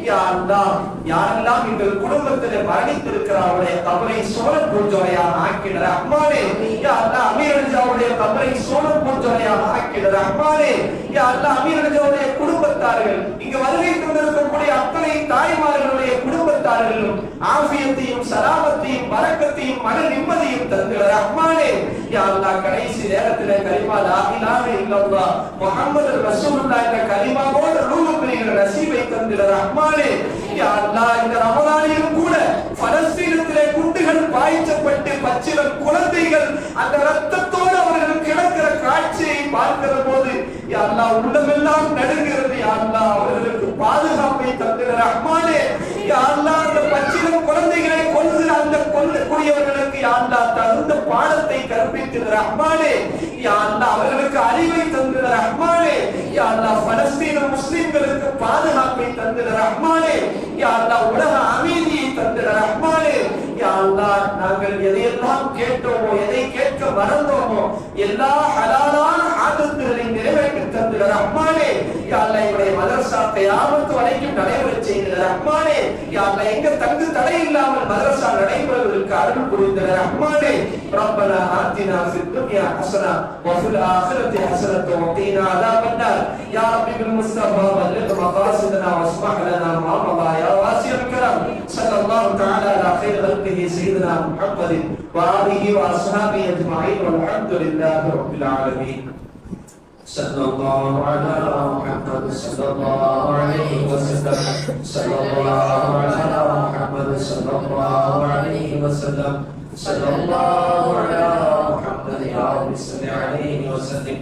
யா அல்லாஹ், யாரெல்லாம் எங்கள் குடும்பத்திலே மரணித்திருக்கிறாருடைய கபரை சோழன் பூஞ்சோலையாக ஆக்கிட ரஹ்மானே. யா அல்லாஹ், அமீர் அலிஜாவுடைய கபரை சோழன் பூஞ்சோலையாக ஆக்கிட ரஹ்மானே. யா அல்லாஹ், அமீர் அலிஜாவுடைய குடும்பத்தார்கள், இங்கு வருகை கொண்டிருக்கக்கூடிய அத்தனை தாய்மார்களுடைய குடும்பத்தார்களும் ஆஃபியத்தையும் சலாமத்தையும் பரக்கத்தையும் மன நிம்மதியும் தந்திட ரஹ்மானே. யா அல்லாஹ், கடைசி நேரத்திலே கலிமா லா இலாஹ இல்லல்லாஹ் முஹம்மது ரசூலுல்லாஹ் என்ற கலிமாவோடு ரூஹ் பிரிகிற நசீபை தந்திட ரஹ்மானே. யா அல்லாஹ், இந்த ரமலானிலும் கூட பலஸ்தீனத்திலே குண்டுகள் பாய்ச்சப்பட்டு பச்சிளம் குழந்தைகள் அந்த ரத்தத்தோடு அவர்கள் கிடக்கிற காட்சியை பார்க்கிற போது யா அல்லாஹ், உள்ளமெல்லாம் நடுங்க அல்லாஹ் அவர்களுக்கு பாதுகாப்பை தந்திட ரஹ்மானே. யா அல்லாஹ் அந்த பச்சிளம் குழந்தைகளை கொல்லுகிற அந்த கொல்லக்கூடியவர்களுக்கு யா அல்லாஹ் தகுந்த பாடத்தை கற்பித்திட ரஹ்மானே. யா அல்லாஹ் அவர்களுக்கு அறிவை தந்திட ரஹ்மானே. யா அல்லாஹ் பலஸ்தீன முஸ்லிம்களுக்கு பாதுகாப்பை தந்திட ரஹ்மானே. யா அல்லாஹ் உலக அமைதியை தந்திட ரஹ்மானே. யா அல்லாஹ் நாங்கள் எதையெல்லாம் கேட்டோமோ எதை கேட்க மறந்தோமோ எல்லா ஹலாலான ஆதத்துகளை நிறைவேற்றி தந்திட ரஹ்மானே. யா அல்லாஹ் எங்களுடைய மதரசா கியாமத் வரைக்கும் நடைபெற செய்கிற ரஹ்மானே. யா அல்லாஹ் எங்க தங்கு தடை இல்லாமல் மதரசா நடைபெறுவதற்கு அருள் புரிந்த ரஹ்மானே. ரப்பனா ஆத்தினா ஃபித் துன்யா ஹஸனா வ ஃபில் ஆখিরাতি ஹஸனத வ கீனா அஸாபன்னார். யா ரப்பி பில் முஸ்தஃபா பல்லிக் மகாசிதனா வஸ்மஹ் லனா மா மலா யா வாசிஅல் கரம். ஸல்லல்லாஹு தஆலா அலா கைர் خلقه سيدنا محمد وآله وأصحابه أجمعين والحمد لله رب العالمين. صلى الله على محمد صلى الله عليه وسلم. صلى الله على محمد صلى الله عليه وسلم. صلى الله على محمد يا رب صل عليه وسلم.